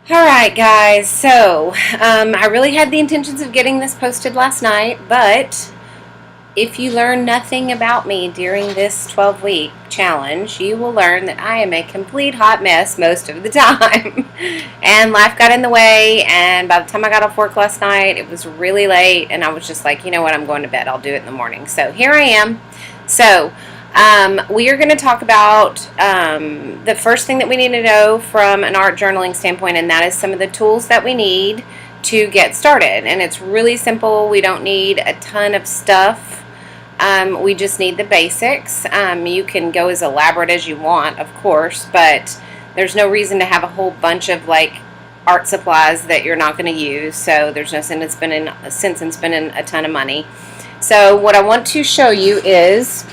Alright guys, so I really had the intentions of getting this posted last night, but if you learn nothing about me during this 12-week challenge, you will learn that I am a complete hot mess most of the time. And life got in the way, and by the time I got off work last night, it was really late, and I was just like, you know what, I'm going to bed. I'll do it in the morning. So here I am. So we are going to talk about the first thing that we need to know from an art journaling standpoint, and that is some of the tools that we need to get started. And it's really simple. We don't need a ton of stuff. We just need the basics. You can go as elaborate as you want, of course, but there's no reason to have a whole bunch of like art supplies that you're not going to use. So there's no sense in spending a ton of money. So what I want to show you is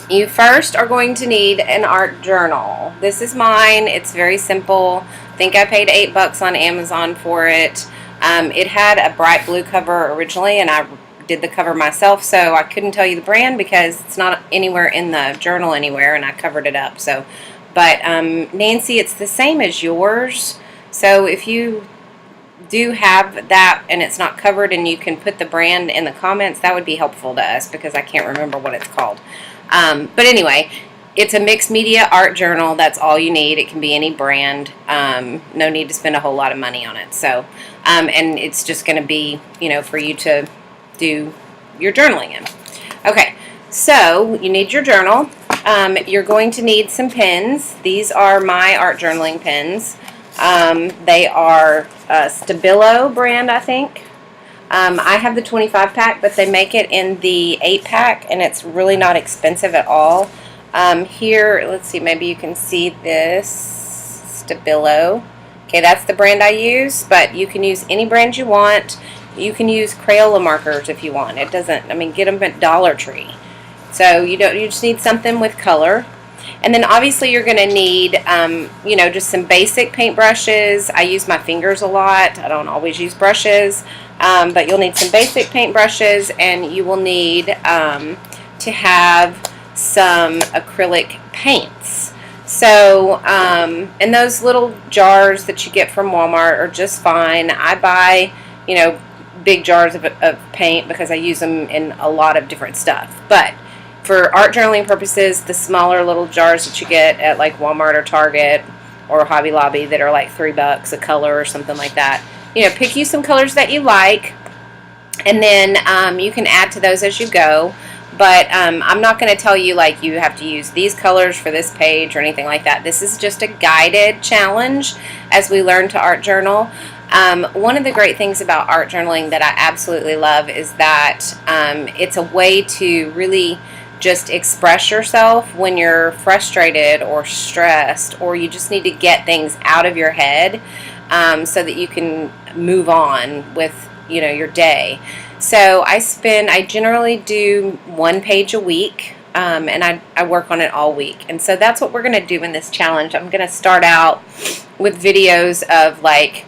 you first are going to need an art journal. This is mine. It's very simple. I think I paid $8 on Amazon for it. It had a bright blue cover originally, and I did the cover myself, so I couldn't tell you the brand because it's not anywhere in the journal anywhere, and I covered it up. So, but Nancy, it's the same as yours. So if you do have that and it's not covered and you can put the brand in the comments, that would be helpful to us because I can't remember what it's called. But anyway, it's a mixed media art journal. That's all you need. It can be any brand. No need to spend a whole lot of money on it. So, and it's just going to be, for you to do your journaling in. Okay, so you need your journal. You're going to need some pens. These are my art journaling pens. They are Stabilo brand, I think. I have the 25 pack, but they make it in the 8 pack, and it's really not expensive at all. Here, let's see, maybe you can see this Stabilo. Okay, that's the brand I use, but you can use any brand you want. You can use Crayola markers if you want. It doesn't, get them at Dollar Tree. So you just need something with color. And then obviously you're going to need, just some basic paint brushes. I use my fingers a lot. I don't always use brushes. But you'll need some basic paint brushes, and you will need to have some acrylic paints. So, and those little jars that you get from Walmart are just fine. I buy, big jars of paint because I use them in a lot of different stuff. But for art journaling purposes, the smaller little jars that you get at like Walmart or Target or Hobby Lobby that are like $3 a color or something like that. Pick you some colors that you like, and then you can add to those as you go. But I'm not going to tell you like you have to use these colors for this page or anything like that. This is just a guided challenge as we learn to art journal. One of the great things about art journaling that I absolutely love is that it's a way to really just express yourself when you're frustrated or stressed, or you just need to get things out of your head so that you can move on with your day. So I generally do 1 page a week, and I work on it all week. And so that's what we're going to do in this challenge. I'm going to start out with videos of like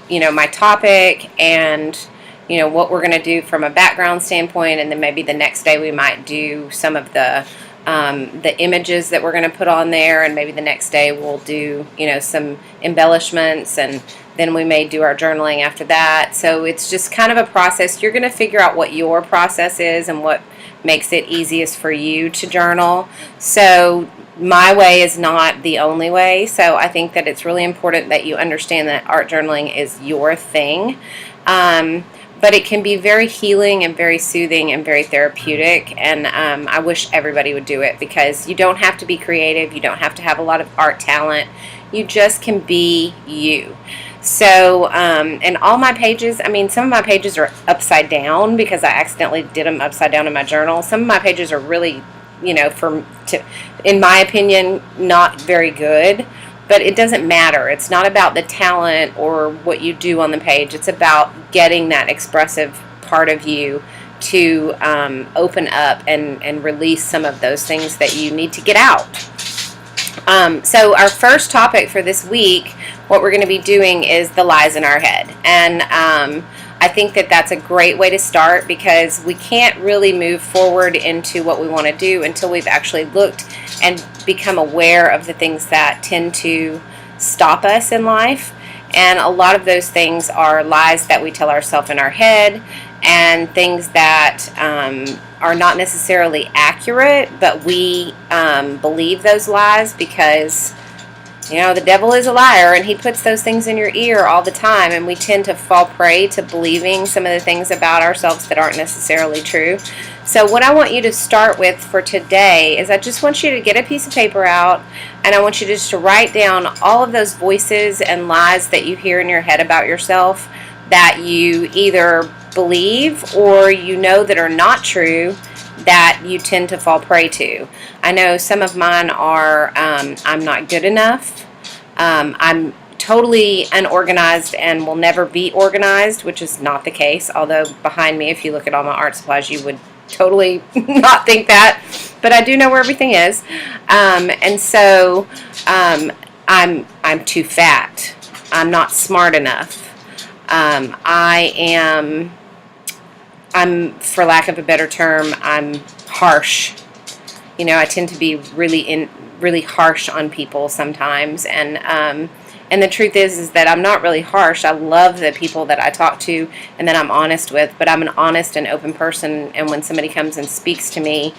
my topic and what we're going to do from a background standpoint, and then maybe the next day we might do some of the images that we're going to put on there, and maybe the next day we'll do some embellishments, and then we may do our journaling after that. So it's just kind of a process. You're going to figure out what your process is and what makes it easiest for you to journal. So my way is not the only way. So I think that it's really important that you understand that art journaling is your thing. But it can be very healing and very soothing and very therapeutic, and I wish everybody would do it because you don't have to be creative. You don't have to have a lot of art talent. You just can be you. So, and all my pages, some of my pages are upside down because I accidentally did them upside down in my journal. Some of my pages are really, in my opinion, not very good. But it doesn't matter. It's not about the talent or what you do on the page. It's about getting that expressive part of you to open up and release some of those things that you need to get out. So our first topic for this week, what we're going to be doing is the lies in our head. And I think that that's a great way to start because we can't really move forward into what we want to do until we've actually looked and become aware of the things that tend to stop us in life. And a lot of those things are lies that we tell ourselves in our head, and things that are not necessarily accurate, but we believe those lies because, you know, the devil is a liar, and he puts those things in your ear all the time, and we tend to fall prey to believing some of the things about ourselves that aren't necessarily true. So what I want you to start with for today is I just want you to get a piece of paper out, and I want you just to write down all of those voices and lies that you hear in your head about yourself that you either believe or you know that are not true, that you tend to fall prey to. I know some of mine are I'm not good enough, I'm totally unorganized and will never be organized, which is not the case, although behind me, if you look at all my art supplies, you would totally not think that, but I do know where everything is. And so I'm too fat, I'm not smart enough, I'm, for lack of a better term, I'm harsh. You know, I tend to be really harsh on people sometimes, and the truth is that I'm not really harsh. I love the people that I talk to and that I'm honest with, but I'm an honest and open person, and when somebody comes and speaks to me,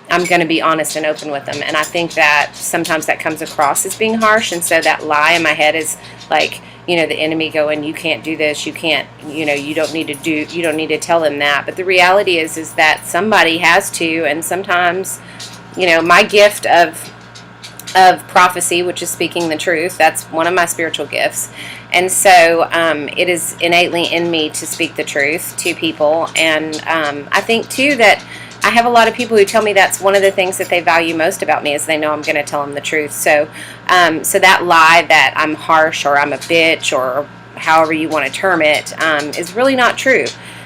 I'm going to be honest and open with them. And I think that sometimes that comes across as being harsh, and so that lie in my head is like, you know, the enemy going, you can't do this, you can't, you know, you don't need to tell them that. But the reality is that somebody has to, and sometimes, you know, my gift of prophecy, which is speaking the truth, that's one of my spiritual gifts. And so it is innately in me to speak the truth to people. And I think too that I have a lot of people who tell me that's one of the things that they value most about me, is they know I'm going to tell them the truth. So so that lie that I'm harsh or I'm a bitch or however you want to term it is really not true.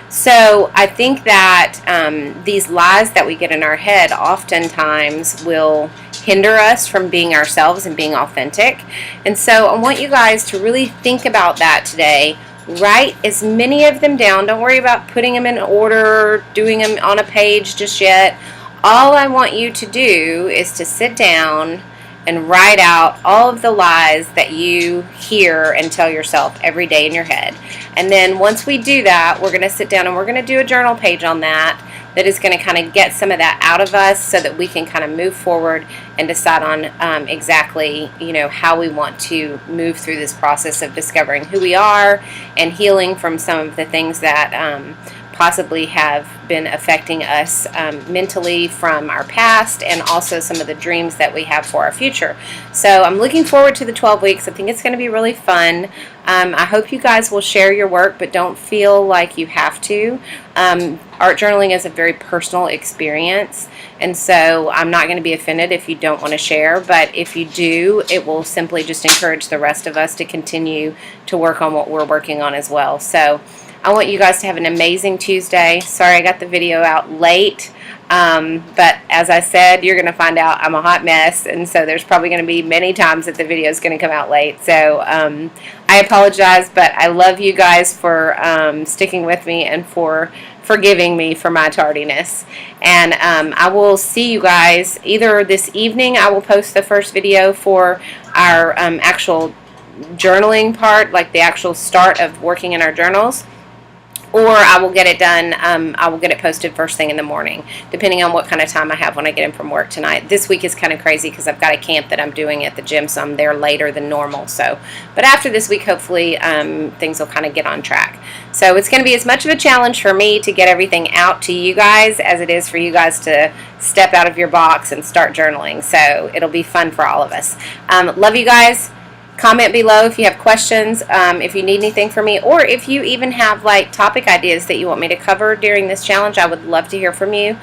So I think that these lies that we get in our head oftentimes will hinder us from being ourselves and being authentic. And so I want you guys to really think about that today. Write as many of them down. Don't worry about putting them in order, doing them on a page just yet. All I want you to do is to sit down and write out all of the lies that you hear and tell yourself every day in your head. And then once we do that, we're going to sit down and we're going to do a journal page on that is going to kind of get some of that out of us so that we can kind of move forward and decide on exactly, you know, how we want to move through this process of discovering who we are and healing from some of the things that possibly have been affecting us mentally from our past, and also some of the dreams that we have for our future. So I'm looking forward to the 12 weeks. I think it's going to be really fun. I hope you guys will share your work, but don't feel like you have to. Art journaling is a very personal experience, and so I'm not going to be offended if you don't want to share, but if you do, it will simply just encourage the rest of us to continue to work on what we're working on as well. So I want you guys to have an amazing Tuesday. Sorry I got the video out late, but as I said, you're going to find out I'm a hot mess, and so there's probably going to be many times that the video is going to come out late. So I apologize, but I love you guys for sticking with me and for forgiving me for my tardiness. And I will see you guys either this evening. I will post the first video for our actual journaling part, like the actual start of working in our journals, or I will get it done, I will get it posted first thing in the morning, depending on what kind of time I have when I get in from work tonight. This week is kind of crazy because I've got a camp that I'm doing at the gym, so I'm there later than normal. So, but after this week, hopefully things will kind of get on track. So it's going to be as much of a challenge for me to get everything out to you guys as it is for you guys to step out of your box and start journaling. So it'll be fun for all of us. Love you guys. Comment below if you have questions, if you need anything from me, or if you even have like topic ideas that you want me to cover during this challenge. I would love to hear from you.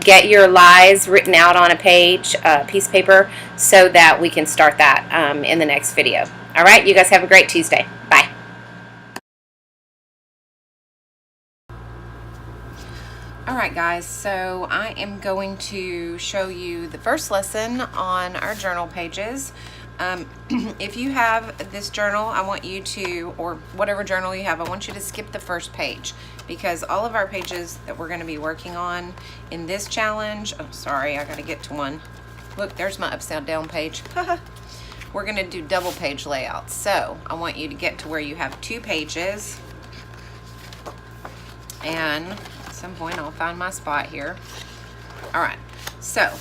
Get your lies written out on a page, piece of paper, so that we can start that in the next video. All right, you guys have a great Tuesday. Bye. Alright guys, so I am going to show you the first lesson on our journal pages. If you have this journal, I want you to, or whatever journal you have, I want you to skip the first page, because all of our pages that we're going to be working on in this challenge, oh sorry, I got to get to one. Look, there's my upside down page. we're going to do double page layouts. So I want you to get to where you have 2 pages. And at some point I'll find my spot here. All right, so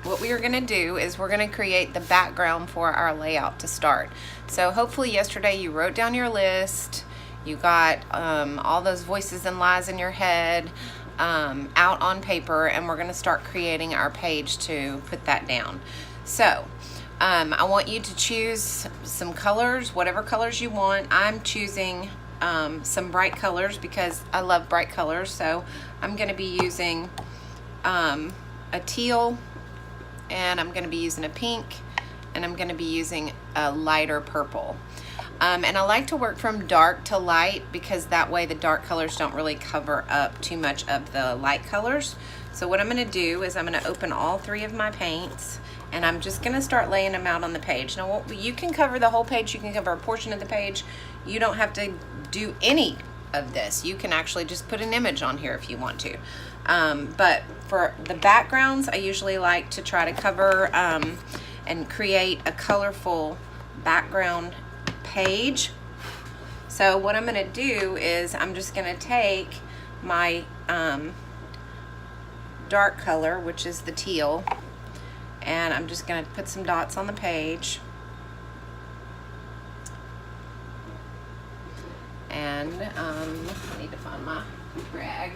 what we are going to do is we're going to create the background for our layout to start. So hopefully yesterday you wrote down your list, you got all those voices and lies in your head out on paper, and we're going to start creating our page to put that down. So I want you to choose some colors, whatever colors you want. I'm choosing some bright colors because I love bright colors. So I'm going to be using a teal, and I'm going to be using a pink, and I'm going to be using a lighter purple. And I like to work from dark to light because that way the dark colors don't really cover up too much of the light colors. So what I'm going to do is I'm going to open all 3 of my paints, and I'm just going to start laying them out on the page. Now you can cover the whole page, you can cover a portion of the page. You don't have to do any of this. You can actually just put an image on here if you want to. But for the backgrounds, I usually like to try to cover and create a colorful background page. So what I'm going to do is I'm just going to take my dark color, which is the teal, and I'm just going to put some dots on the page. And I need to find my rag.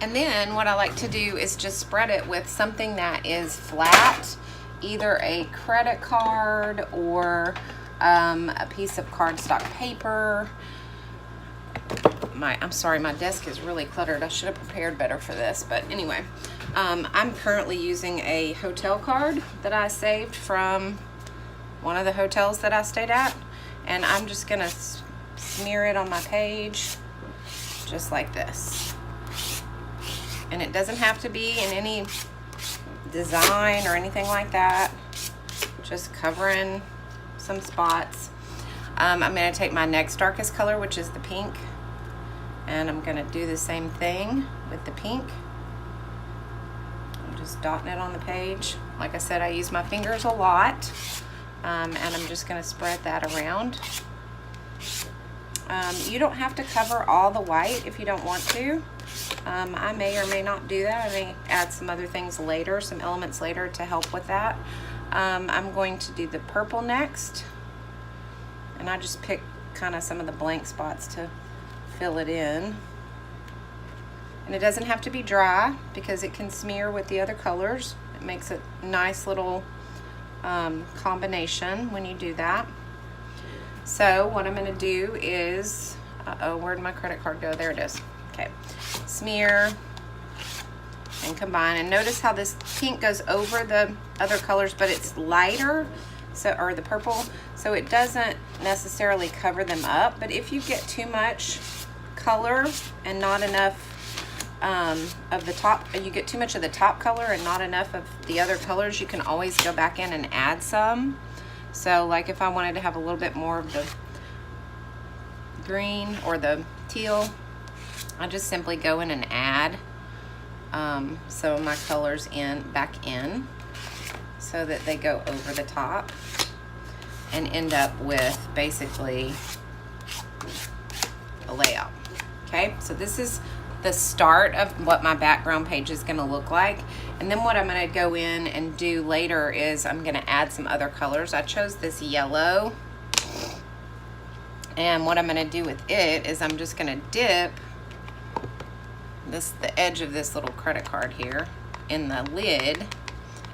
And then what I like to do is just spread it with something that is flat, either a credit card or a piece of cardstock paper. I'm sorry, my desk is really cluttered. I should have prepared better for this, but anyway. I'm currently using a hotel card that I saved from one of the hotels that I stayed at, and I'm just gonna smear it on my page just like this. And it doesn't have to be in any design or anything like that, just covering some spots. I'm going to take my next darkest color, which is the pink, and I'm going to do the same thing with the pink. I'm just dotting it on the page. Like I said, I use my fingers a lot, and I'm just going to spread that around. You don't have to cover all the white if you don't want to. I may or may not do that. I may add some other things later, some elements later to help with that. I'm going to do the purple next, and I just pick kind of some of the blank spots to fill it in. And it doesn't have to be dry because it can smear with the other colors. It makes a nice little combination when you do that. So what I'm going to do is, where'd my credit card go? There it is. Okay, smear and combine, and notice how this pink goes over the other colors, but it's lighter, so, or the purple, so it doesn't necessarily cover them up. But if you get too much color and not enough of the top, you get too much of the top color and not enough of the other colors, you can always go back in and add some. So like if I wanted to have a little bit more of the green or the teal, I just simply go in and add some of my colors back in so that they go over the top and end up with basically a layout. Okay, so this is the start of what my background page is going to look like. And then what I'm going to go in and do later is I'm going to add some other colors. I chose this yellow, and what I'm going to do with it is I'm just going to dip the edge of this little credit card here in the lid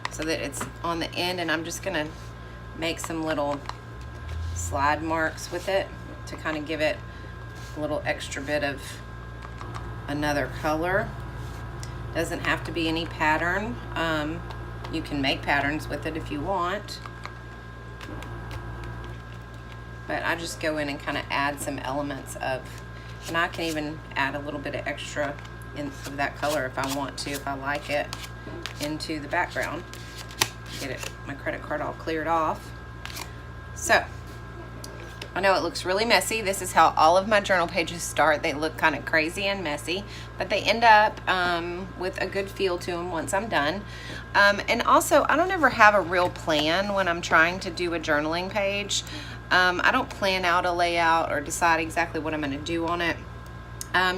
so that it's on the end, and I'm just going to make some little slide marks with it to kind of give it a little extra bit of another color. Doesn't have to be any pattern. You can make patterns with it if you want, but I just go in and kind of add some elements of, and I can even add a little bit of extra of that color if I want to, if I like it, into the background. Get it, my credit card all cleared off. So I know it looks really messy. This is how all of my journal pages start. They look kind of crazy and messy, but they end up with a good feel to them once I'm done. And also, I don't ever have a real plan when I'm trying to do a journaling page. I don't plan out a layout or decide exactly what I'm going to do on it.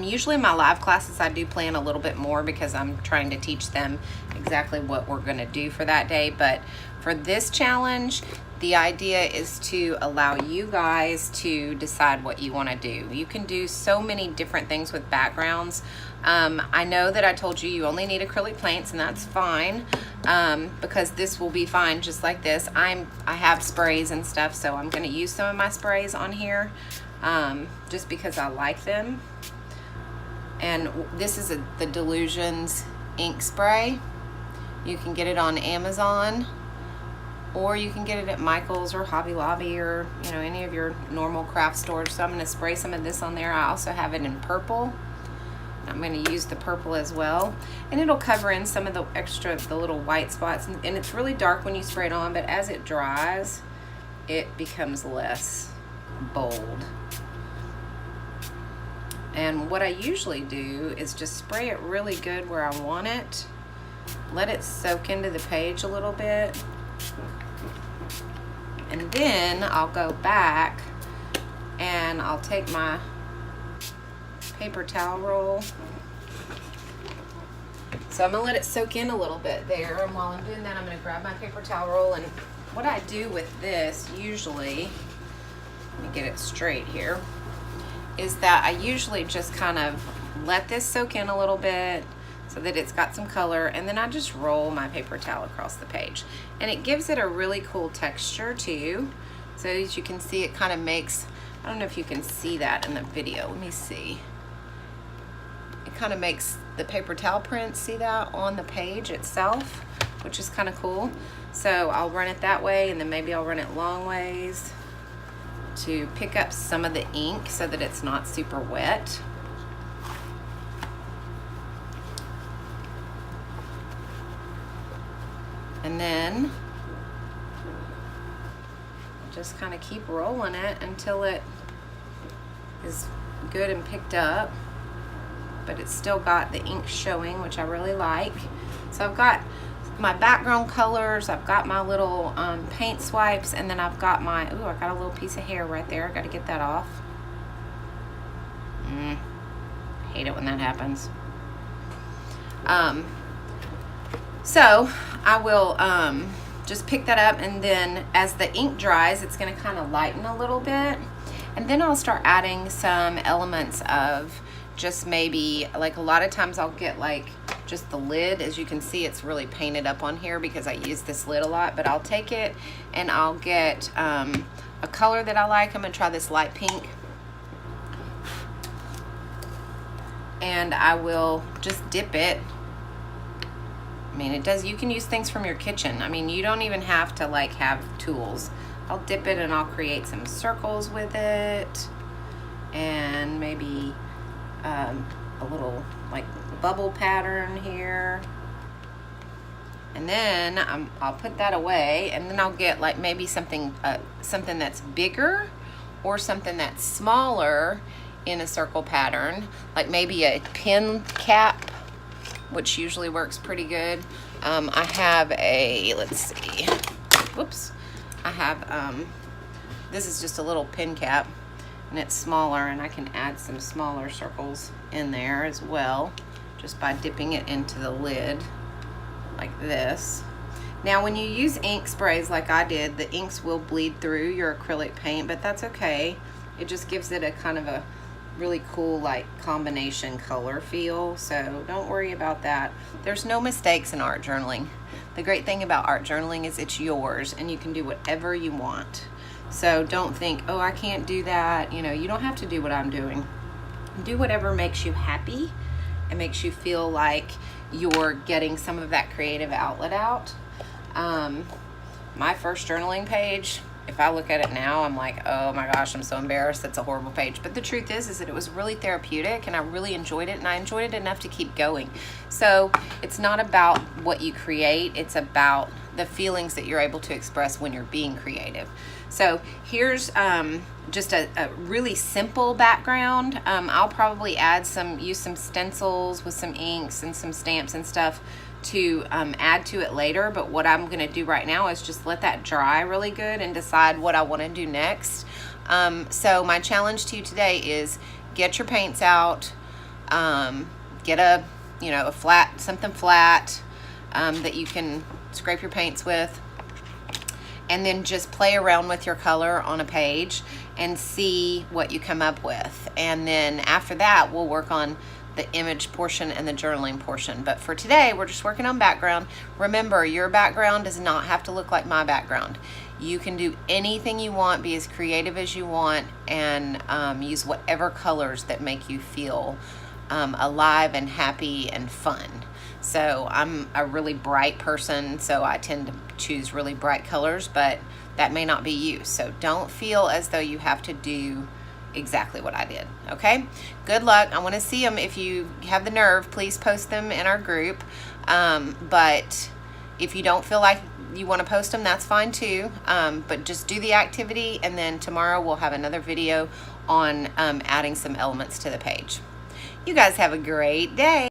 Usually in my live classes, I do plan a little bit more because I'm trying to teach them exactly what we're going to do for that day. But for this challenge, the idea is to allow you guys to decide what you want to do. You can do so many different things with backgrounds. I know that I told you only need acrylic paints, and that's fine, because this will be fine just like this. I have sprays and stuff, so I'm going to use some of my sprays on here just because I like them. And this is the Delusions ink spray. You can get it on Amazon, or you can get it at Michael's or Hobby Lobby, or any of your normal craft stores. So I'm going to spray some of this on there. I also have it in purple. I'm going to use the purple as well, and it'll cover in some of the little white spots, and it's really dark when you spray it on, but as it dries it becomes less bold. And what I usually do is just spray it really good where I want it, let it soak into the page a little bit, and then I'll go back and I'll take my paper towel roll. So I'm gonna let it soak in a little bit there, and while I'm doing that, I'm gonna grab my paper towel roll. And what I do with this usually, let me get it straight here, is that I usually just kind of let this soak in a little bit so that it's got some color, and then I just roll my paper towel across the page, and it gives it a really cool texture too. So as you can see, it kind of makes, I don't know if you can see that in the video, let me see, it kind of makes the paper towel print, see that on the page itself, which is kind of cool. So I'll run it that way, and then maybe I'll run it long ways to pick up some of the ink so that it's not super wet. And then just kind of keep rolling it until it is good and picked up, but it's still got the ink showing, which I really like. So I've got my background colors, I've got my little paint swipes, and then I've got my, ooh, I got a little piece of hair right there. I got to get that off. Hate it when that happens. So I will just pick that up, and then as the ink dries, it's going to kind of lighten a little bit, and then I'll start adding some elements of just maybe, like a lot of times I'll get like just the lid. As you can see, it's really painted up on here because I use this lid a lot, but I'll take it and I'll get a color that I like. I'm going to try this light pink, and I will just dip it. I mean, it does, you can use things from your kitchen. I mean, you don't even have to like have tools. I'll dip it and I'll create some circles with it, and maybe a little like bubble pattern here. And then I'll put that away, and then I'll get like maybe something that's bigger or something that's smaller in a circle pattern, like maybe a pin cap, which usually works pretty good. I have a, let's see, whoops, I have, this is just a little pin cap, and it's smaller, and I can add some smaller circles in there as well, just by dipping it into the lid like this. Now when you use ink sprays like I did, the inks will bleed through your acrylic paint, but that's okay. It just gives it a kind of a really cool like combination color feel, so don't worry about that. There's no mistakes in art journaling. The great thing about art journaling is it's yours, and you can do whatever you want. So don't think, oh, I can't do that. You know, you don't have to do what I'm doing. Do whatever makes you happy and makes you feel like you're getting some of that creative outlet out. My first journaling page, if I look at it now, I'm like, oh my gosh, I'm so embarrassed. That's a horrible page. But the truth is that it was really therapeutic, and I really enjoyed it, and I enjoyed it enough to keep going. So it's not about what you create. It's about the feelings that you're able to express when you're being creative. So here's just a really simple background. I'll probably use some stencils with some inks and some stamps and stuff to add to it later, but what I'm going to do right now is just let that dry really good and decide what I want to do next. So my challenge to you today is get your paints out, get a something flat that you can scrape your paints with, and then just play around with your color on a page and see what you come up with. And then after that, we'll work on the image portion and the journaling portion. But for today, we're just working on background. Remember, your background does not have to look like my background. You can do anything you want, be as creative as you want, and use whatever colors that make you feel alive and happy and fun. So I'm a really bright person, so I tend to choose really bright colors, but that may not be you. So don't feel as though you have to do exactly what I did, okay? Good luck. I want to see them. If you have the nerve, please post them in our group. But if you don't feel like you want to post them, that's fine too. But just do the activity, and then tomorrow we'll have another video on adding some elements to the page. You guys have a great day.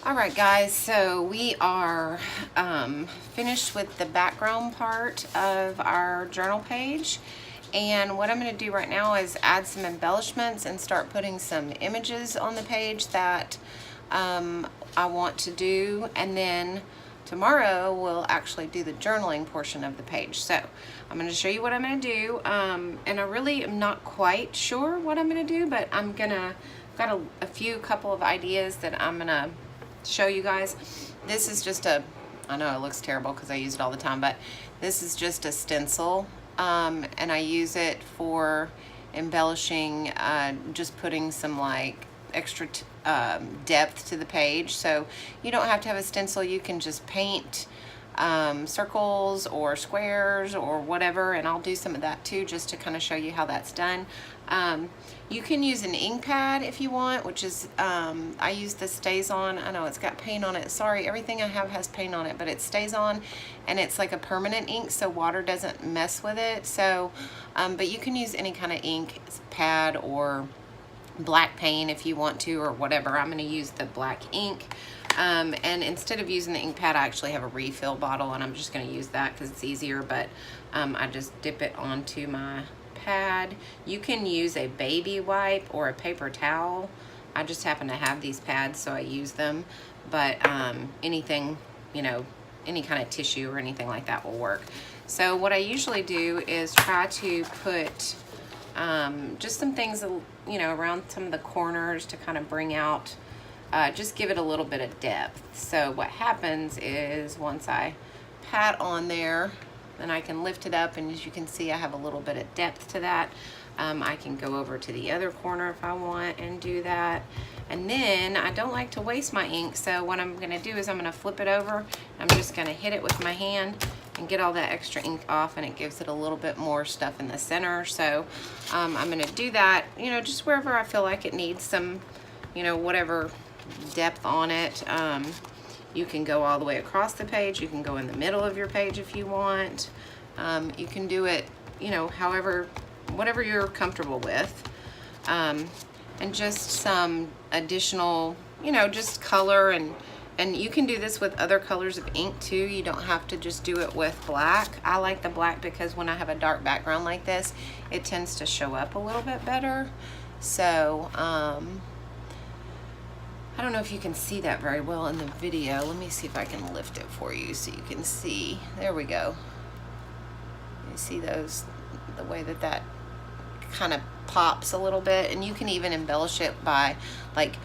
All right, guys, so we are finished with the background part of our journal page. And what I'm going to do right now is add some embellishments and start putting some images on the page that I want to do. And then tomorrow we'll actually do the journaling portion of the page. So I'm going to show you what I'm going to do. And I really am not quite sure what I'm going to do, but I'm going to got a couple of ideas that I'm going to show you guys. This is just I know it looks terrible because I use it all the time, but this is just a stencil, and I use it for embellishing, just putting some like extra depth to the page. So you don't have to have a stencil, you can just paint circles or squares or whatever, and I'll do some of that too, just to kind of show you how that's done. You can use an ink pad if you want, which is, I use the Stays On. I know it's got paint on it. Sorry, everything I have has paint on it, but it stays on, and it's like a permanent ink, so water doesn't mess with it. So, but you can use any kind of ink pad or black paint if you want to, or whatever. I'm going to use the black ink. And instead of using the ink pad, I actually have a refill bottle, and I'm just going to use that because it's easier, but I just dip it onto my pad. You can use a baby wipe or a paper towel. I just happen to have these pads, so I use them, but anything, any kind of tissue or anything like that will work. So what I usually do is try to put just some things, around some of the corners to kind of bring out, just give it a little bit of depth. So what happens is once I pat on there, then I can lift it up, and as you can see, I have a little bit of depth to that. I can go over to the other corner if I want and do that. And then I don't like to waste my ink, so what I'm going to do is I'm going to flip it over. I'm just going to hit it with my hand and get all that extra ink off, and it gives it a little bit more stuff in the center. So I'm going to do that, just wherever I feel like it needs some, whatever depth on it. You can go all the way across the page. You can go in the middle of your page if you want. You can do it, whatever you're comfortable with. And just some additional, just color, and you can do this with other colors of ink too. You don't have to just do it with black. I like the black because when I have a dark background like this, it tends to show up a little bit better. So, I don't know if you can see that very well in the video. Let me see if I can lift it for you so you can see. There we go. You see those, the way that kind of pops a little bit, and you can even embellish it by like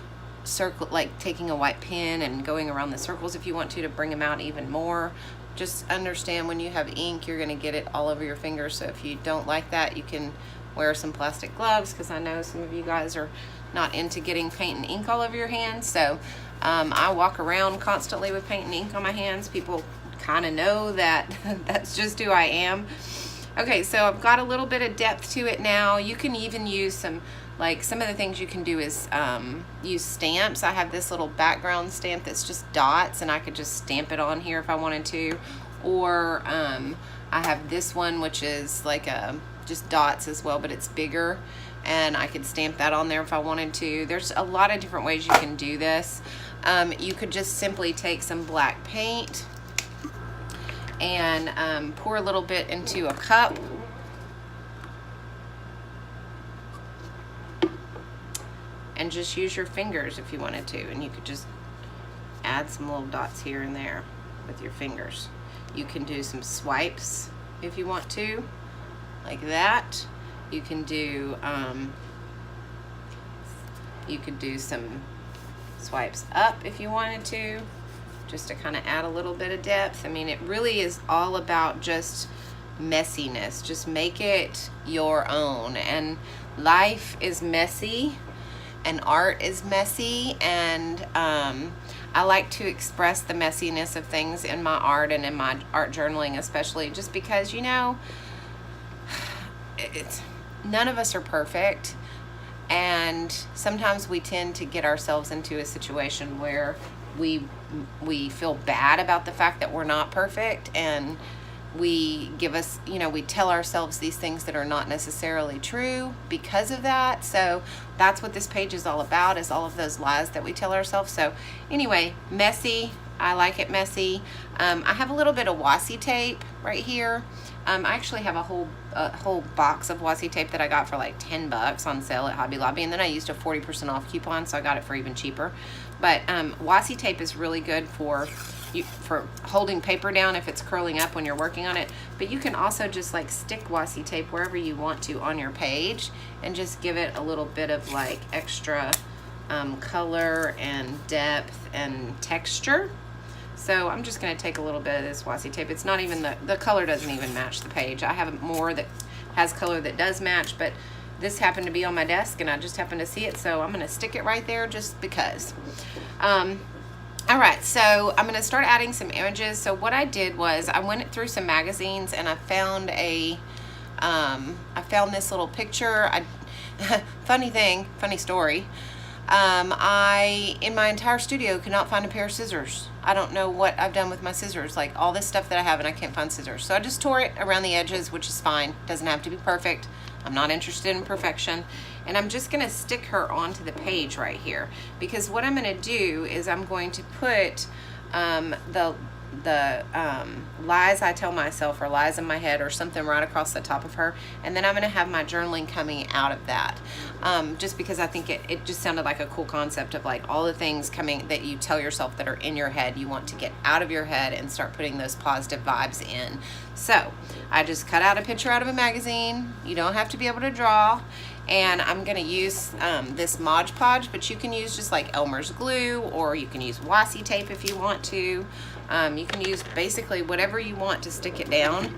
taking a white pen and going around the circles if you want to bring them out even more. Just understand when you have ink, you're going to get it all over your fingers. So if you don't like that, you can wear some plastic gloves, because I know some of you guys are not into getting paint and ink all over your hands. So I walk around constantly with paint and ink on my hands. People kind of know that that's just who I am. Okay, so I've got a little bit of depth to it now. You can even use some of the things you can do is use stamps. I have this little background stamp that's just dots, and I could just stamp it on here if I wanted to. or I have this one, which is like just dots as well, but it's bigger, and I could stamp that on there if I wanted to. There's a lot of different ways you can do this. You could just simply take some black paint and pour a little bit into a cup. And just use your fingers if you wanted to, and you could just add some little dots here and there with your fingers. You can do some swipes if you want to, like that. You can do some swipes up if you wanted to, just to kind of add a little bit of depth. I mean, it really is all about just messiness. Just make it your own. And life is messy, and art is messy, and I like to express the messiness of things in my art and in my art journaling, especially, just because, you know, none of us are perfect, and sometimes we tend to get ourselves into a situation where we feel bad about the fact that we're not perfect, and we tell ourselves these things that are not necessarily true because of that. So that's what this page is all about, is all of those lies that we tell ourselves. So anyway, messy. I like it messy. I have a little bit of washi tape right here. I actually have a whole box of washi tape that I got for like $10 on sale at Hobby Lobby, and then I used a 40% off coupon, so I got it for even cheaper. But washi tape is really good for holding paper down if it's curling up when you're working on it. But you can also just like stick washi tape wherever you want to on your page, and just give it a little bit of like extra color and depth and texture. So I'm just going to take a little bit of this washi tape. It's not even, the color doesn't even match the page. I have more that has color that does match, but this happened to be on my desk and I just happened to see it, so I'm going to stick it right there just because. All right, so I'm going to start adding some images. So what I did was I went through some magazines and I found this little picture. Funny story. In my entire studio could not find a pair of scissors. I don't know what I've done with my scissors, like all this stuff that I have, and I can't find scissors. So I just tore it around the edges, which is fine. Doesn't have to be perfect. I'm not interested in perfection. And I'm just gonna stick her onto the page right here, because what I'm gonna do is I'm going to put the lies I tell myself, or lies in my head, or something right across the top of her, and then I'm gonna have my journaling coming out of that, just because I think it just sounded like a cool concept of like all the things coming that you tell yourself that are in your head, you want to get out of your head and start putting those positive vibes in. So I just cut out a picture out of a magazine. You don't have to be able to draw. And I'm going to use this Mod Podge, but you can use just like Elmer's glue, or you can use washi tape if you want to. You can use basically whatever you want to stick it down.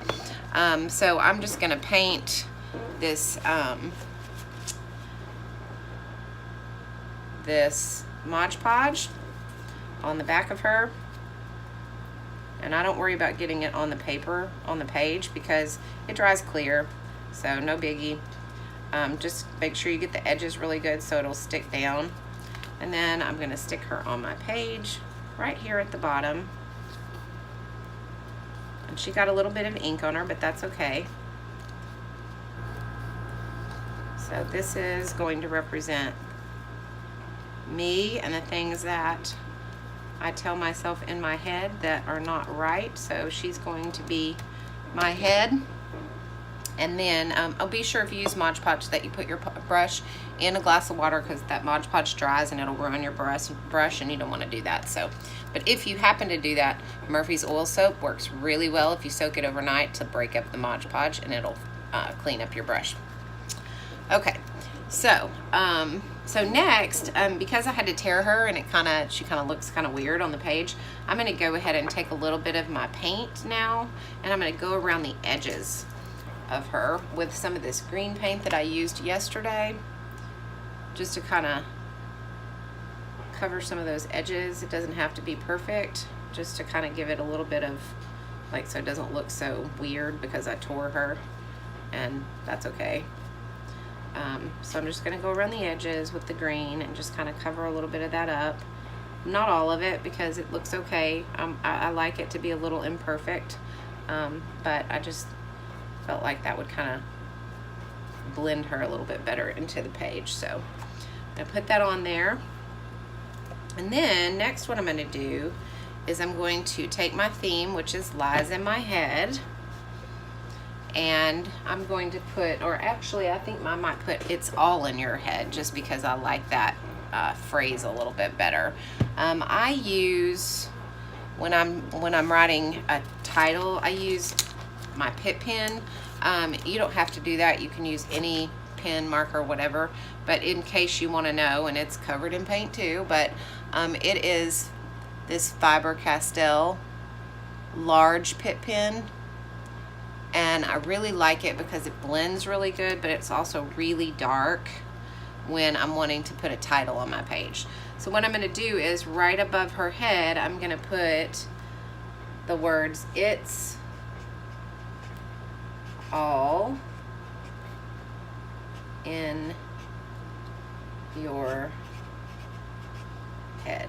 So I'm just going to paint this this Mod Podge on the back of her. And I don't worry about getting it on the paper, on the page, because it dries clear, so no biggie. Just make sure you get the edges really good so it'll stick down. And then I'm going to stick her on my page right here at the bottom. And she got a little bit of ink on her, but that's okay. So this is going to represent me and the things that I tell myself in my head that are not right. So she's going to be my head. And then be sure if you use Mod Podge that you put your brush in a glass of water, because that Mod Podge dries and it'll ruin your brush, and you don't want to do that. So, but if you happen to do that, Murphy's oil soap works really well if you soak it overnight to break up the Mod Podge, and it'll clean up your brush. Okay, so so next, because I had to tear her and she kind of looks kind of weird on the page, I'm going to go ahead and take a little bit of my paint now, and I'm going to go around the edges of her with some of this green paint that I used yesterday, just to kind of cover some of those edges. It doesn't have to be perfect, just to kind of give it a little bit of, like, so it doesn't look so weird because I tore her, and that's okay. So I'm just going to go around the edges with the green and just kind of cover a little bit of that up. Not all of it, because it looks okay. I like it to be a little imperfect. but I just felt like that would kind of blend her a little bit better into the page. So I'm gonna put that on there. And then next what I'm gonna do is I'm going to take my theme, which is Lies in My Head, and I'm going to put, or actually I think I might put It's All in Your Head, just because I like that phrase a little bit better. I use, when I'm writing a title, I use my Pitt pen. You don't have to do that. You can use any pen, marker, whatever, but in case you want to know, and it's covered in paint too, but it is this Faber-Castell large Pitt pen, and I really like it because it blends really good, but it's also really dark when I'm wanting to put a title on my page. So what I'm going to do is right above her head, I'm going to put the words It's All in Your Head.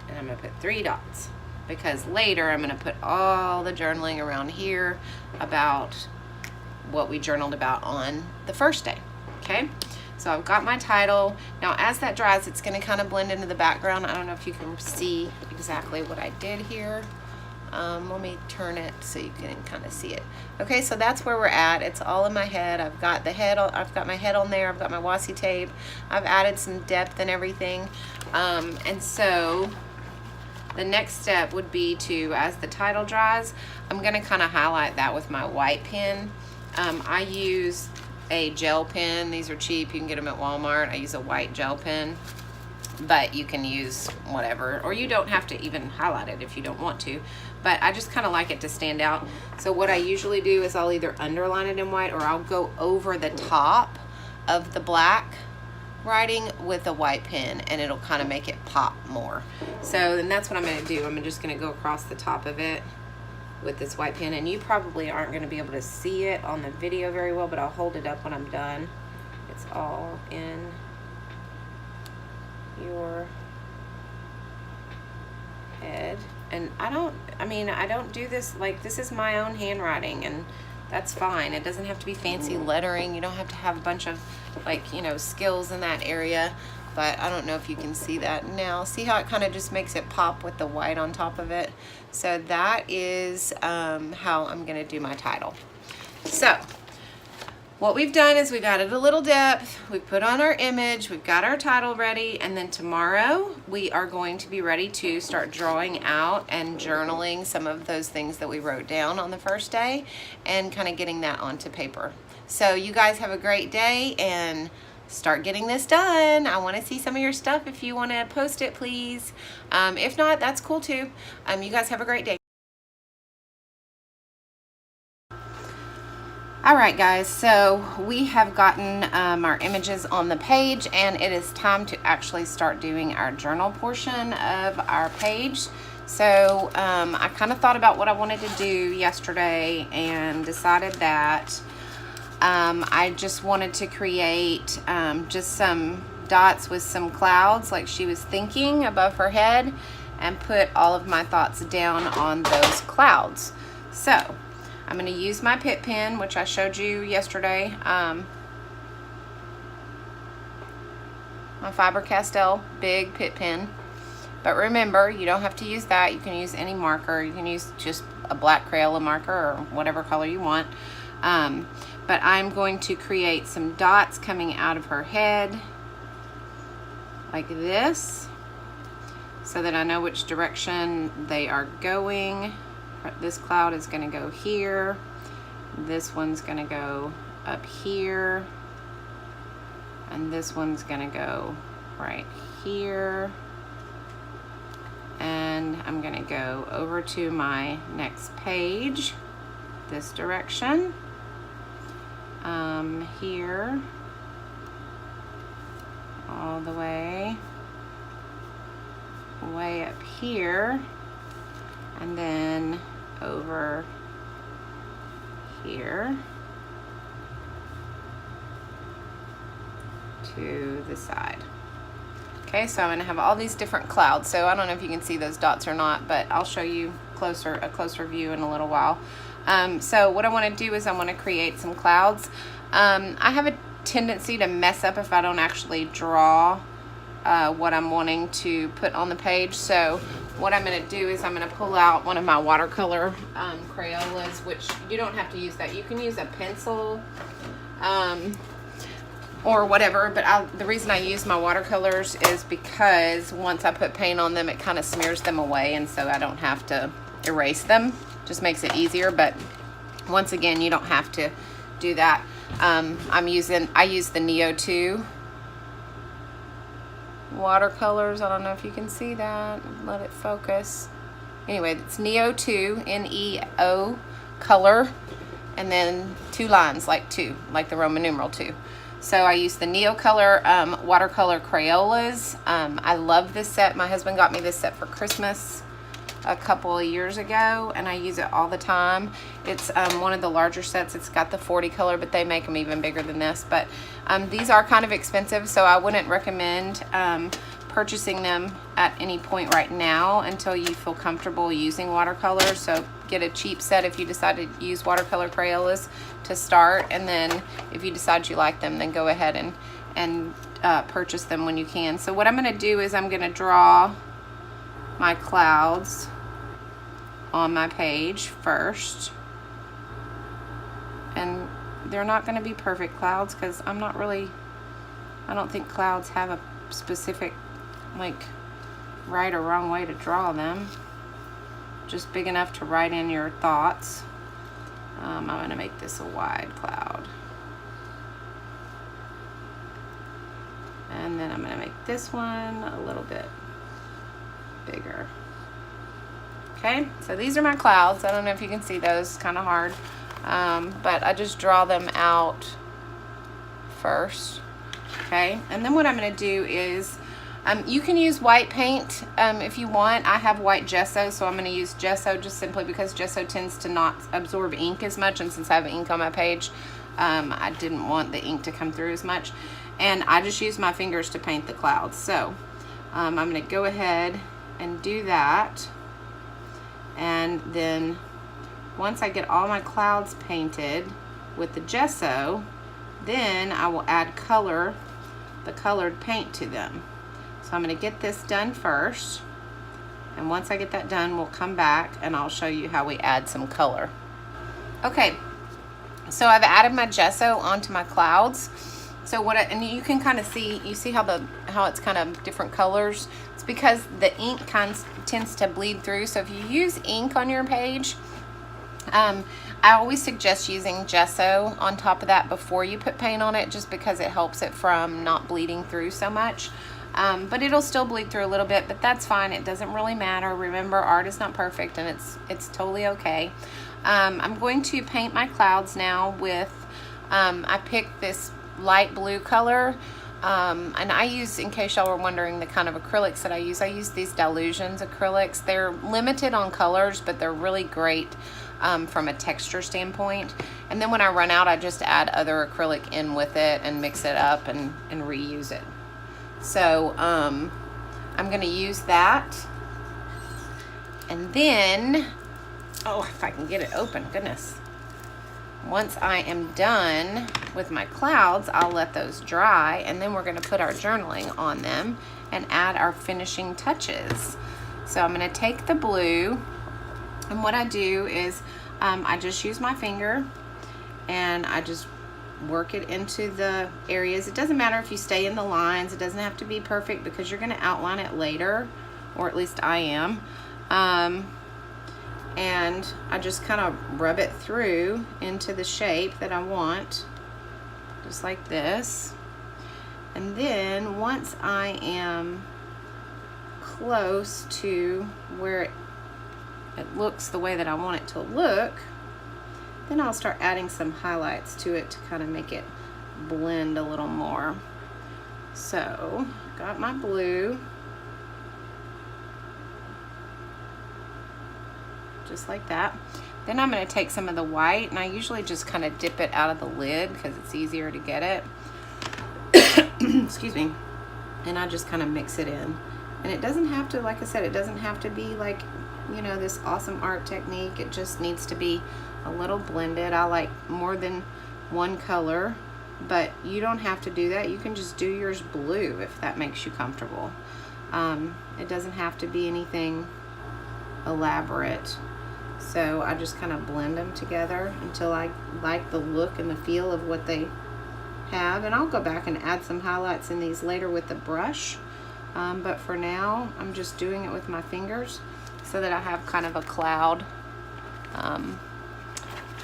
And I'm going to put 3 dots because later I'm going to put all the journaling around here about what we journaled about on the first day. Okay, so I've got my title. Now as that dries, it's going to kind of blend into the background. I don't know if you can see exactly what I did here. Let me turn it so you can kind of see it. Okay, so that's where we're at. It's all in my head. I've got the head. I've got my head on there. I've got my washi tape. I've added some depth and everything. And so the next step would be to, as the title dries, I'm going to kind of highlight that with my white pen. I use a gel pen. These are cheap. You can get them at Walmart. I use a white gel pen, but you can use whatever, or you don't have to even highlight it if you don't want to, but I just kind of like it to stand out. So what I usually do is I'll either underline it in white, or I'll go over the top of the black writing with a white pen, and it'll kind of make it pop more. So then that's what I'm going to do. I'm just going to go across the top of it with this white pen, and you probably aren't going to be able to see it on the video very well, but I'll hold it up when I'm done. It's all in your head. And I don't do this, like, this is my own handwriting, and that's fine. It doesn't have to be fancy lettering. You don't have to have a bunch of, like, you know, skills in that area. But I don't know if you can see that now. See how it kind of just makes it pop with the white on top of it? So that is how I'm going to do my title. So what we've done is we've added a little depth, we've put on our image, we've got our title ready, and then tomorrow we are going to be ready to start drawing out and journaling some of those things that we wrote down on the first day and kind of getting that onto paper. So you guys have a great day and start getting this done. I want to see some of your stuff. If you want to post it, please. If not, that's cool too. You guys have a great day. All right, guys, so we have gotten our images on the page, and it is time to actually start doing our journal portion of our page. So I kind of thought about what I wanted to do yesterday and decided that I just wanted to create just some dots with some clouds like she was thinking above her head, and put all of my thoughts down on those clouds. So I'm going to use my Pitt pen, which I showed you yesterday, my Faber-Castell big Pitt pen. But remember, you don't have to use that. You can use any marker. You can use just a black Crayola marker or whatever color you want. But I'm going to create some dots coming out of her head like this, so that I know which direction they are going. This cloud is going to go here. This one's going to go up here. And this one's going to go right here. And I'm going to go over to my next page, this direction. Here, all the way up here, and then over here to the side. Okay, so I'm going to have all these different clouds. So I don't know if you can see those dots or not, but I'll show you a closer view in a little while. So what I want to do is I want to create some clouds. I have a tendency to mess up if I don't actually draw what I'm wanting to put on the page. So what I'm going to do is I'm going to pull out one of my watercolor Crayolas, which you don't have to use that. You can use a pencil or whatever, but the reason I use my watercolors is because once I put paint on them, it kind of smears them away, and so I don't have to erase them. Just makes it easier, but once again, you don't have to do that. I use the Neo 2 watercolors. I don't know if you can see that. Let it focus. Anyway, it's Neo 2, N-E-O color, and then 2 lines, like the Roman numeral 2. So I use the Neo color watercolor Crayolas. I love this set. My husband got me this set for Christmas a couple of years ago, and I use it all the time. It's one of the larger sets. It's got the 40 color, but they make them even bigger than this. But these are kind of expensive, so I wouldn't recommend purchasing them at any point right now until you feel comfortable using watercolors. So get a cheap set if you decide to use watercolor Crayolas to start, and then if you decide you like them, then go ahead and purchase them when you can. So what I'm going to do is I'm going to draw my clouds on my page first, and they're not going to be perfect clouds because I don't think clouds have a specific like right or wrong way to draw them, just big enough to write in your thoughts. I'm going to make this a wide cloud, and then I'm going to make this one a little bit bigger. Okay, so these are my clouds. I don't know if you can see those, kind of hard, but I just draw them out first. Okay, and then what I'm going to do is you can use white paint if you want. I have white gesso, so I'm going to use gesso just simply because gesso tends to not absorb ink as much, and since I have ink on my page, I didn't want the ink to come through as much, and I just use my fingers to paint the clouds. So I'm going to go ahead and do that, and then once I get all my clouds painted with the gesso, then I will add the colored paint to them. So I'm going to get this done first, and once I get that done, we'll come back and I'll show you how we add some color. Okay, so I've added my gesso onto my clouds. So and you can kind of see, how it's kind of different colors. It's because the ink tends to bleed through. So if you use ink on your page, I always suggest using gesso on top of that before you put paint on it, just because it helps it from not bleeding through so much. But it'll still bleed through a little bit, but that's fine. It doesn't really matter. Remember, art is not perfect, and it's totally okay. I'm going to paint my clouds now with, I picked this light blue color, and I use, in case y'all were wondering the kind of acrylics that I use these Dilutions acrylics. They're limited on colors, but they're really great from a texture standpoint. And then when I run out, I just add other acrylic in with it and mix it up and reuse it. So I'm going to use that, and then, oh, if I can get it open, goodness. Once I am done with my clouds, I'll let those dry, and then we're going to put our journaling on them and add our finishing touches. So I'm going to take the blue, and what I do is I just use my finger and I just work it into the areas. It doesn't matter if you stay in the lines. It doesn't have to be perfect because you're going to outline it later, or at least I am. And I just kind of rub it through into the shape that I want, just like this. And then once I am close to where it looks the way that I want it to look, then I'll start adding some highlights to it to kind of make it blend a little more. So, got my blue, just like that. Then I'm going to take some of the white, and I usually just kind of dip it out of the lid because it's easier to get it. Excuse me. and I just kind of mix it in. And it doesn't have to, like I said, it doesn't have to be like, you know, this awesome art technique. It just needs to be a little blended. I like more than one color, but you don't have to do that. You can just do yours blue if that makes you comfortable. It doesn't have to be anything elaborate. So I just kind of blend them together until I like the look and the feel of what they have. And I'll go back and add some highlights in these later with the brush. But for now, I'm just doing it with my fingers so that I have kind of a cloud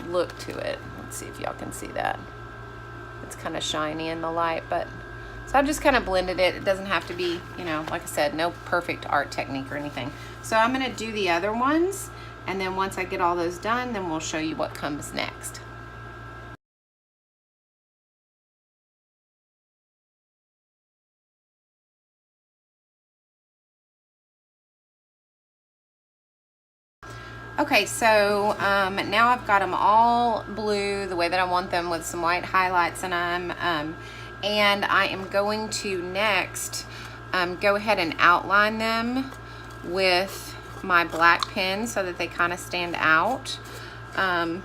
look to it. Let's see if y'all can see that. It's kind of shiny in the light, but so I just kind of blended it. It doesn't have to be, you know, like I said, no perfect art technique or anything. So I'm going to do the other ones, and then once I get all those done, then we'll show you what comes next. Okay, so now I've got them all blue the way that I want them with some white highlights in them, and I am going to next go ahead and outline them with my black pen so that they kind of stand out. I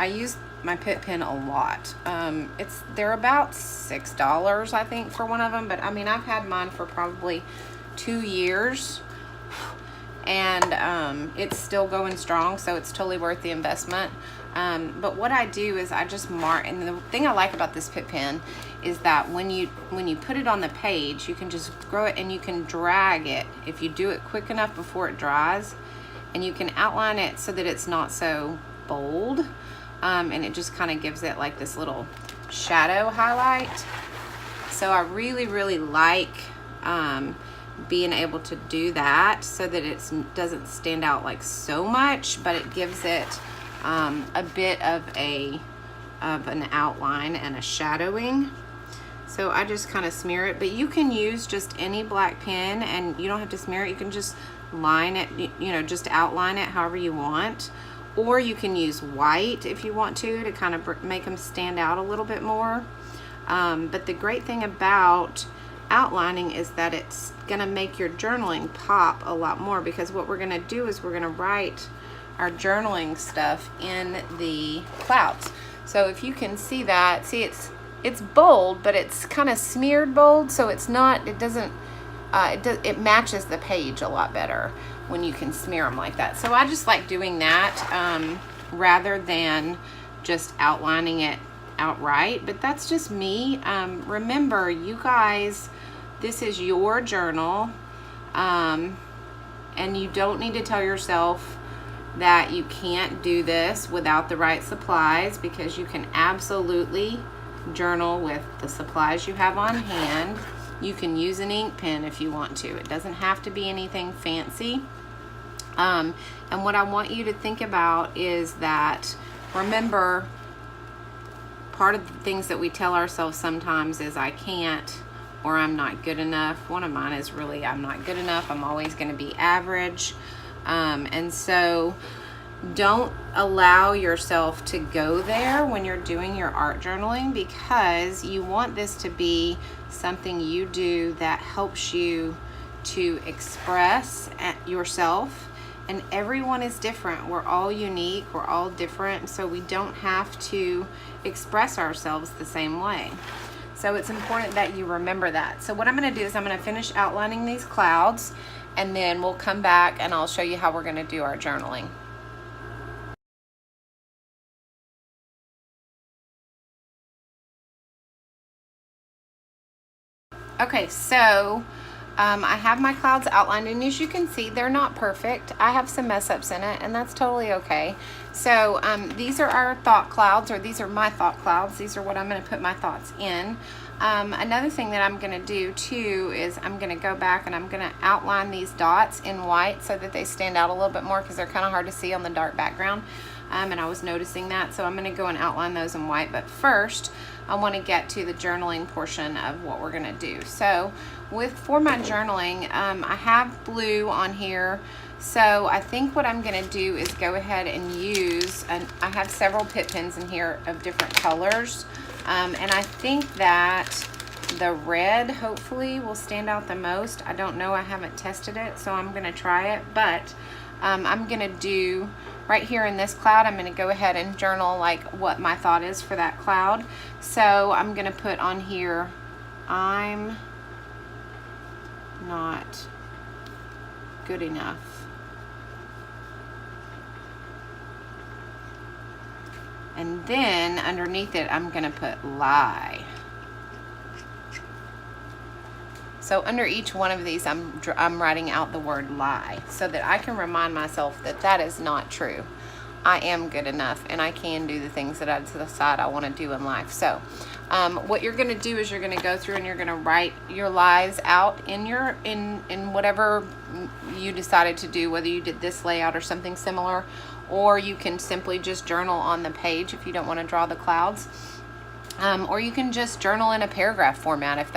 use my Pitt pen a lot. They're about $6 I think for one of them, but I mean I've had mine for probably 2 years. And it's still going strong, so it's totally worth the investment. But what I do is I just mark, and the thing I like about this Pitt pen is that when you put it on the page, you can just grow it and you can drag it if you do it quick enough before it dries, and you can outline it so that it's not so bold, and it just kind of gives it like this little shadow highlight. So I really, really like being able to do that so that it doesn't stand out like so much, but it gives it a bit of an outline and a shadowing. So I just kind of smear it, but you can use just any black pen and you don't have to smear it. You can just line it, you know, just outline it however you want, or you can use white if you want to kind of make them stand out a little bit more. But the great thing about outlining is that it's gonna make your journaling pop a lot more, because what we're gonna do is we're gonna write our journaling stuff in the clouds. So if you can see that, see it's bold, but it's kind of smeared bold, so it's not, it doesn't, it matches the page a lot better when you can smear them like that. So I just like doing that rather than just outlining it outright, but that's just me. Remember, you guys, this is your journal, and you don't need to tell yourself that you can't do this without the right supplies, because you can absolutely journal with the supplies you have on hand. You can use an ink pen if you want to. It doesn't have to be anything fancy. And what I want you to think about is that, remember, part of the things that we tell ourselves sometimes is I can't, or I'm not good enough. One of mine is really I'm not good enough. I'm always going to be average. And so don't allow yourself to go there when you're doing your art journaling, because you want this to be something you do that helps you to express yourself. And everyone is different. We're all unique. We're all different. So we don't have to express ourselves the same way. So it's important that you remember that. So what I'm going to do is I'm going to finish outlining these clouds, and then we'll come back and I'll show you how we're going to do our journaling. Okay, so I have my clouds outlined, and as you can see, they're not perfect. I have some mess ups in it, and that's totally okay. So these are our thought clouds, or these are my thought clouds. These are what I'm going to put my thoughts in. Another thing that I'm going to do too is I'm going to go back and I'm going to outline these dots in white so that they stand out a little bit more, because they're kind of hard to see on the dark background. And I was noticing that, so I'm going to go and outline those in white. But first, I want to get to the journaling portion of what we're going to do. So for my journaling, I have blue on here. So I think what I'm going to do is go ahead and use, I have several Pitt pens in here of different colors. And I think that The red hopefully will stand out the most. I don't know, I haven't tested it, so I'm gonna try it, but I'm gonna do right here in this cloud, I'm gonna go ahead and journal like what my thought is for that cloud. So I'm gonna put on here, I'm not good enough. And then underneath it, I'm gonna put lie. So under each one of these, I'm writing out the word lie so that I can remind myself that that is not true. I am good enough and I can do the things that I decide I want to do in life. So what you're going to do is you're going to go through and you're going to write your lies out in your in whatever you decided to do, whether you did this layout or something similar, or you can simply just journal on the page if you don't want to draw the clouds. Or you can just journal in a paragraph format if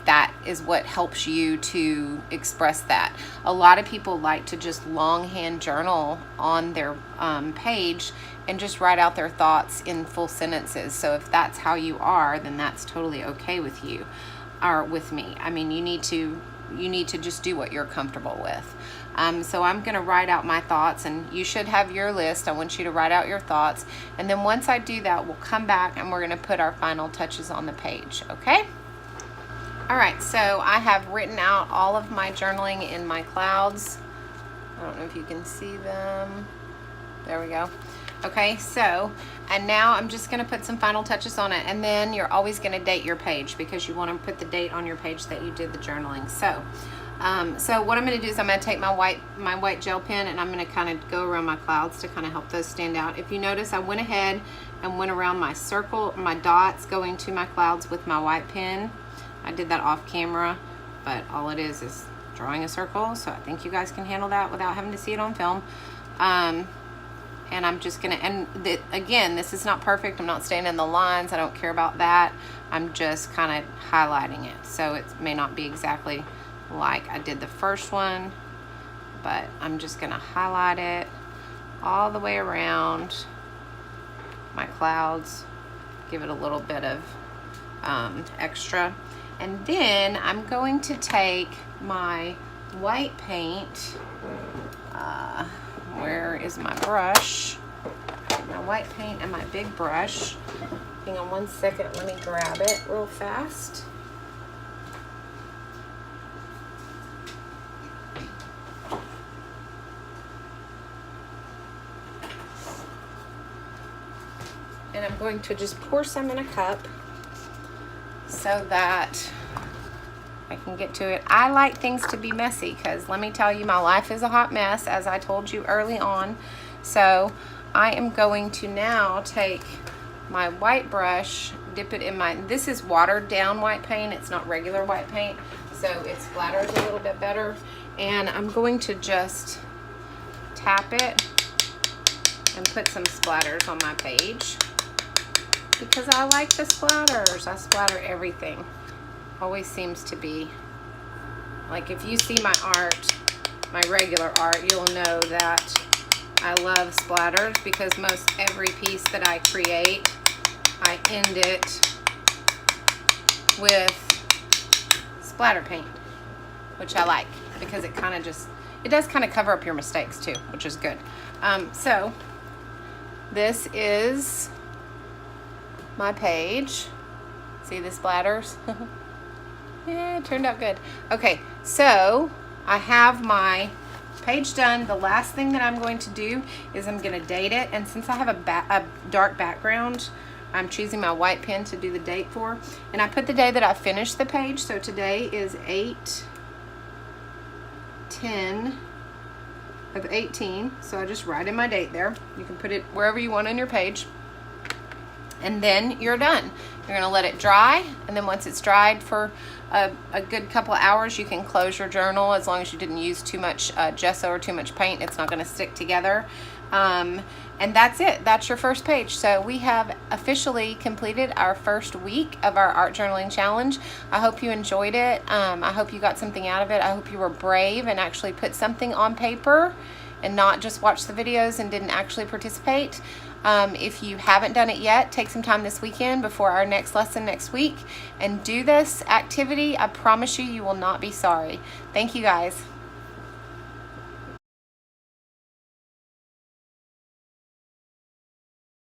that is what helps you to express that. A lot of people like to just longhand journal on their page and just write out their thoughts in full sentences. So if that's how you are, then that's totally okay with you or with me. I mean, you need to just do what you're comfortable with. So I'm going to write out my thoughts, and you should have your list. I want you to write out your thoughts, and then once I do that, we'll come back and we're going to put our final touches on the page, okay? All right, so I have written out all of my journaling in my clouds. I don't know if you can see them. There we go. Okay, so, and now I'm just going to put some final touches on it, and then you're always going to date your page because you want to put the date on your page that you did the journaling. So what I'm going to do is I'm going to take my white gel pen, and I'm going to kind of go around my clouds to kind of help those stand out. If you notice, I went ahead and went around my circle, my dots going to my clouds with my white pen. I did that off camera, but all it is drawing a circle, so I think you guys can handle that without having to see it on film. And I'm just gonna, again, this is not perfect. I'm not staying in the lines. I don't care about that. I'm just kind of highlighting it. So it may not be exactly like I did the first one, but I'm just gonna highlight it all the way around my clouds, give it a little bit of extra. And then I'm going to take my white paint, where is my brush? My white paint and my big brush. Hang on one second, let me grab it real fast. And I'm going to just pour some in a cup so that I can get to it. I like things to be messy because let me tell you, my life is a hot mess, as I told you early on. So I am going to now take my white brush, dip it in my, this is watered down white paint. It's not regular white paint, so it splatters a little bit better. And I'm going to just tap it and put some splatters on my page because I like the splatters. I splatter everything. Always seems to be, like if you see my art, my regular art, you'll know that I love splatters because most every piece that I create, I end it with splatter paint, which I like because it kind of just, it does kind of cover up your mistakes too, which is good. So this is my page. See the splatters? Yeah, it turned out good. Okay, so I have my page done. The last thing that I'm going to do is I'm going to date it, and since I have a dark background, I'm choosing my white pen to do the date for, and I put the day that I finished the page. So today is 8/10 of 18, so I just write in my date there. You can put it wherever you want on your page, and then you're done. You're gonna let it dry, and then once it's dried for a good couple of hours, you can close your journal. As long as you didn't use too much gesso or too much paint, it's not gonna stick together. And that's it. That's your first page. So we have officially completed our first week of our art journaling challenge. I hope you enjoyed it. I hope you got something out of it. I hope you were brave and actually put something on paper and not just watch the videos and didn't actually participate. If you haven't done it yet, take some time this weekend before our next lesson next week and do this activity. I promise you, you will not be sorry. Thank you guys.